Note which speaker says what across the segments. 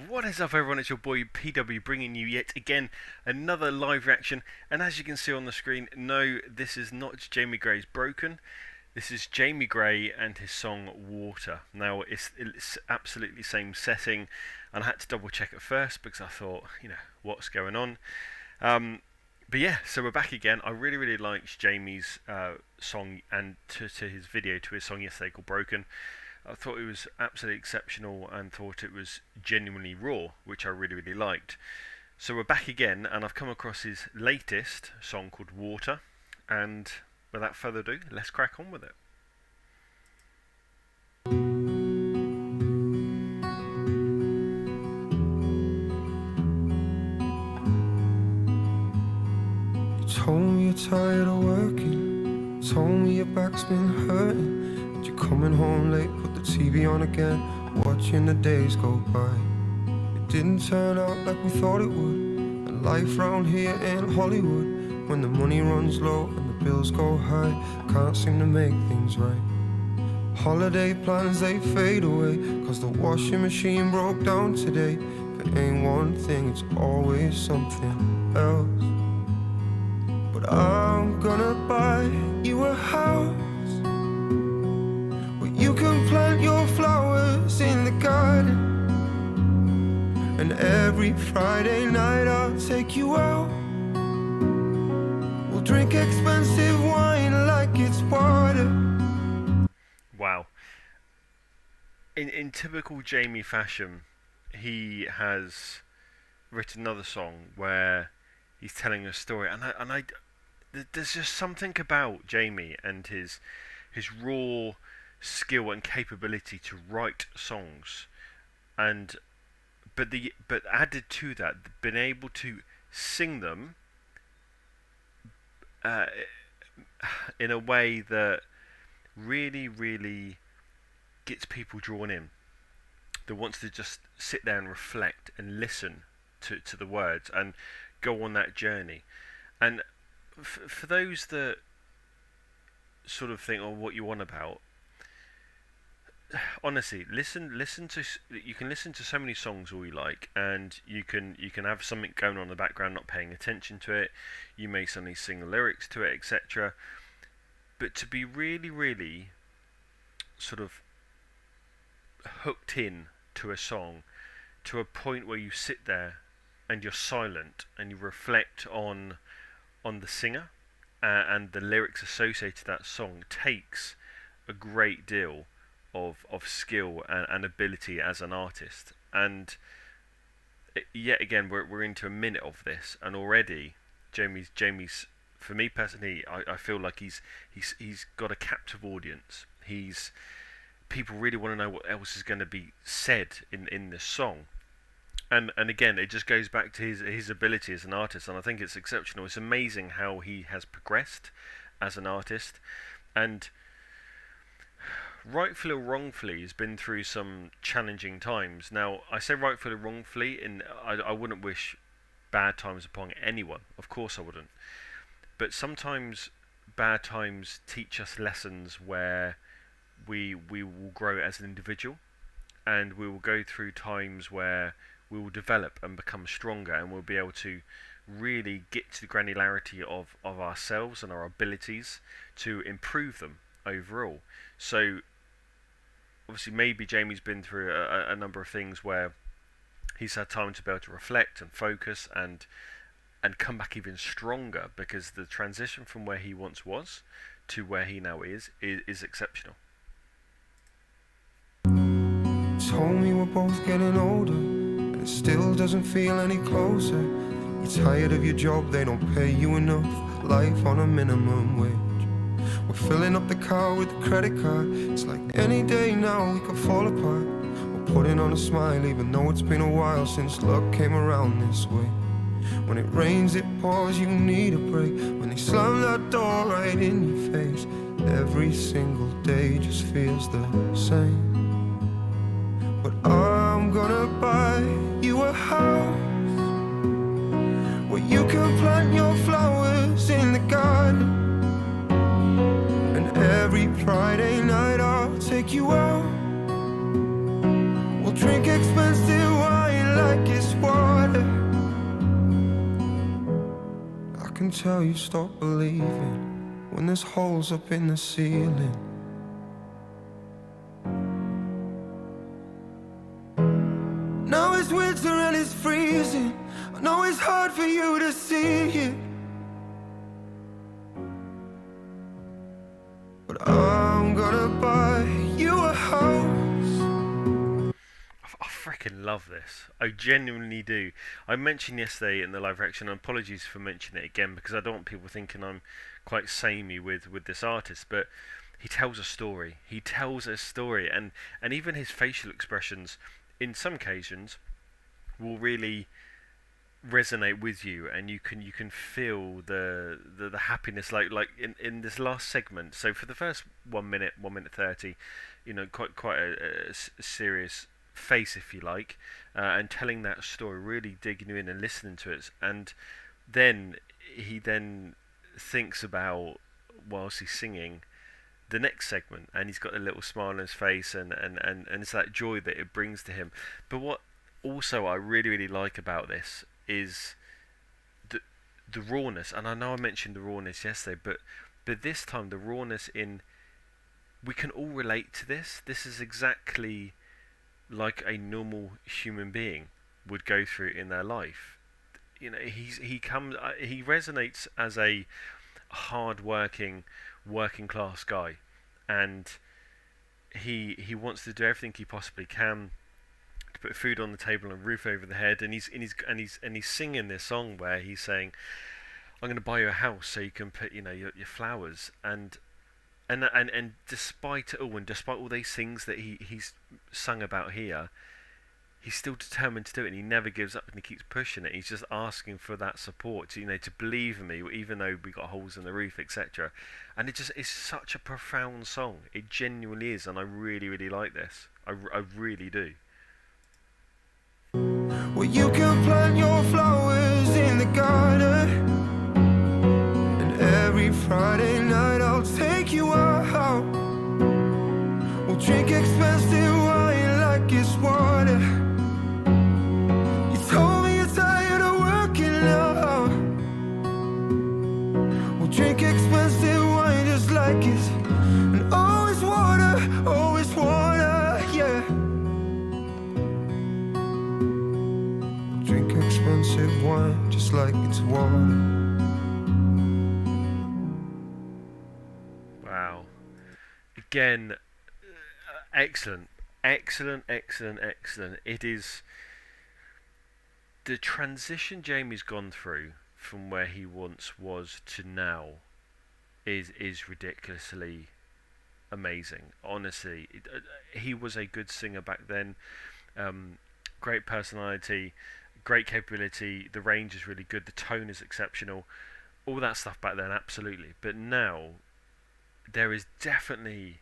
Speaker 1: What is up, everyone? It's your boy PW bringing you yet again another live reaction. And as you can see on the screen, no, this is not Jamie Gray's Broken. This is Jamie Gray and his song Water. Now, it's absolutely same setting, and I had to double check it first because I thought, what's going on? But yeah, so we're back again. I really liked Jamie's song and to his video to his song yesterday called Broken. I thought it was absolutely exceptional and thought it was genuinely raw, which I really liked. So we're back again, and I've come across his latest song called Water, and without further ado, let's crack on with it.
Speaker 2: You told me you're tired of working, told me your back's been hurting, and you're coming home late, put the TV on again, watching the days go by. It didn't turn out like we thought it would, and life round here ain't Hollywood. When the money runs low and the bills go high, can't seem to make things right. Holiday plans, they fade away, cause the washing machine broke down today. If it ain't one thing, it's always something else. But I'm gonna buy you a house where you can plant your flowers in the garden, and every Friday night I'll take you out. We'll drink expensive wine like it's water.
Speaker 1: Wow. In typical Jamie fashion, he has written another song where he's telling a story, and there's just something about Jamie and his raw skill and capability to write songs, but added to that, being able to sing them in a way that really gets people drawn in, that wants to just sit there and reflect and listen to the words and go on that journey. And for those that sort of think, oh, what you want about, honestly, listen to, you can listen to so many songs all you like, and you can have something going on in the background, not paying attention to it. You may suddenly sing the lyrics to it, etc. But to be really sort of hooked in to a song to a point where you sit there and you're silent and you reflect on the singer and the lyrics associated to that song takes a great deal of skill and ability as an artist. And yet again, we're into a minute of this, and already Jamie's for me personally, I feel like he's got a captive audience. People really want to know what else is going to be said in this song. And again, it just goes back to his ability as an artist, and I think it's exceptional. It's amazing how he has progressed as an artist, and rightfully or wrongfully has been through some challenging times. Now, I say rightfully or wrongfully, I wouldn't wish bad times upon anyone. Of course I wouldn't. But sometimes bad times teach us lessons where we will grow as an individual, and we will go through times where we will develop and become stronger, and we'll be able to really get to the granularity of ourselves and our abilities to improve them overall. So obviously maybe Jamie's been through a number of things where he's had time to be able to reflect and focus and come back even stronger, because the transition from where he once was to where he now is exceptional.
Speaker 2: Told me we're both getting older, and it still doesn't feel any closer. You're tired of your job, they don't pay you enough, life on a minimum wage. We're filling up the car with the credit card, it's like any day now we could fall apart. We're putting on a smile even though it's been a while since luck came around this way. When it rains it pours, you need a break. When they slam that door right in your face, every single day just feels the same. But I'm gonna buy you a house where you can plant your flowers in the garden, and every Friday night I'll take you out. We'll drink expensive wine can tell you stop believing when there's holes up in the ceiling. Now it's winter and it's freezing. I know it's hard for you to see it, but I'm gonna buy you a house.
Speaker 1: I freaking love this. I genuinely do. I mentioned yesterday in the live reaction, and apologies for mentioning it again because I don't want people thinking I'm quite samey with this artist, but he tells a story. He tells a story, and even his facial expressions, in some occasions, will really resonate with you, and you can feel the happiness, like in this last segment. So for the first 1 minute, 1 minute 30, quite a serious face, if you like, and telling that story, really digging you in and listening to it, and then he thinks about, whilst he's singing, the next segment, and he's got a little smile on his face, and it's that joy that it brings to him. But what also I really like about this is the rawness, and I know I mentioned the rawness yesterday, but this time the rawness in, we can all relate to this. This is exactly like a normal human being would go through in their life. He resonates as a hard-working, working-class guy, and he wants to do everything he possibly can to put food on the table and a roof over the head, and he's singing this song where he's saying, "I'm going to buy you a house so you can put your flowers," and despite it all, and despite all these things that he's sung about here, he's still determined to do it, and he never gives up, and he keeps pushing it. He's just asking for that support, to believe in me, even though we got holes in the roof, etc. And it just is such a profound song. It genuinely is, and I really like this. I really do.
Speaker 2: Well, you can plant your flowers in the garden, and every Friday night I'll take you out. We'll drink expensive wine like it's water. You told me you're tired of working out. We'll drink expensive wine just like it's, and always water, yeah. Drink expensive wine just like it's water.
Speaker 1: Wow. Again, excellent. Excellent. It is the transition Jamie's gone through from where he once was to now is ridiculously amazing. Honestly, he was a good singer back then. Great personality, great capability. The range is really good. The tone is exceptional. All that stuff back then, absolutely. But now, there is definitely,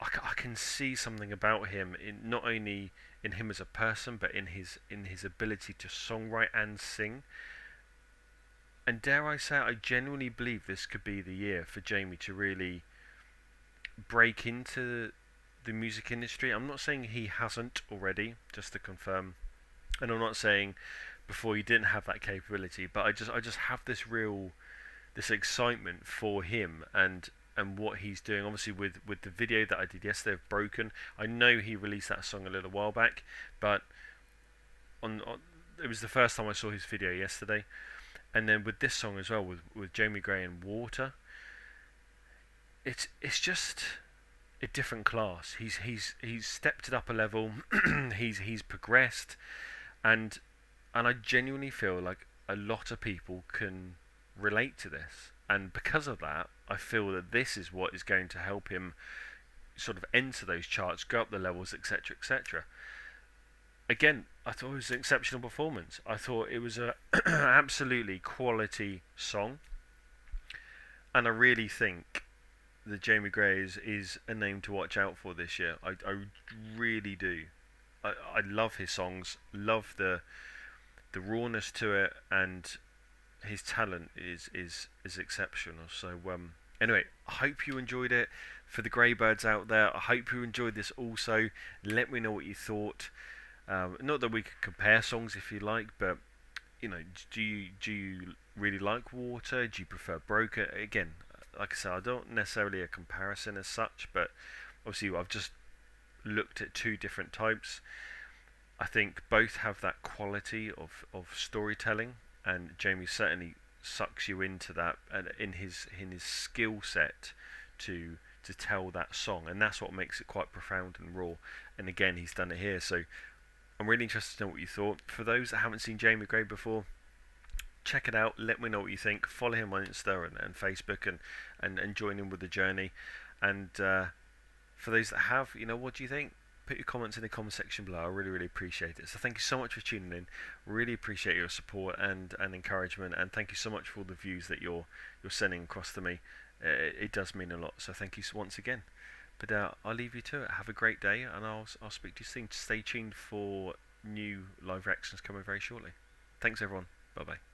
Speaker 1: I can see something about him, in not only in him as a person, but in his ability to songwrite and sing. And dare I say, I genuinely believe this could be the year for Jamie to really break into the music industry. I'm not saying he hasn't already, just to confirm, and I'm not saying before he didn't have that capability, but I just have this excitement for him and what he's doing. Obviously, with the video that I did yesterday of Broken, I know he released that song a little while back, but on it was the first time I saw his video yesterday, and then with this song as well, with Jamie Gray and Water, it's just a different class. He's stepped it up a level. he's progressed, and I genuinely feel like a lot of people can relate to this, and because of that, I feel that this is what is going to help him sort of enter those charts, go up the levels, etc., etc. Again, I thought it was an exceptional performance. I thought it was a absolutely quality song, and I really think that Jamie Gray is a name to watch out for this year. I really do. I love his songs, love the rawness to it, and his talent is exceptional. So anyway, I hope you enjoyed it. For the Greybirds out there, I hope you enjoyed this also. Let me know what you thought. Not that we could compare songs if you like, but do you really like Water? Do you prefer Broker? Again, like I said, I don't necessarily a comparison as such, but obviously I've just looked at two different types. I think both have that quality of storytelling, and Jamie certainly sucks you into that, and in his skill set to tell that song, and that's what makes it quite profound and raw. And again, he's done it here, so I'm really interested to know what you thought. For those that haven't seen Jamie Gray before, check it out. Let me know what you think. Follow him on Insta and Facebook, and join in with the journey. And for those that have, what do you think? Put your comments in the comment section below. I really, really appreciate it. So thank you so much for tuning in. Really appreciate your support and encouragement, and thank you so much for all the views that you're sending across to me. It does mean a lot. So thank you once again. But I'll leave you to it. Have a great day, and I'll speak to you soon. Stay tuned for new live reactions coming very shortly. Thanks everyone. Bye bye.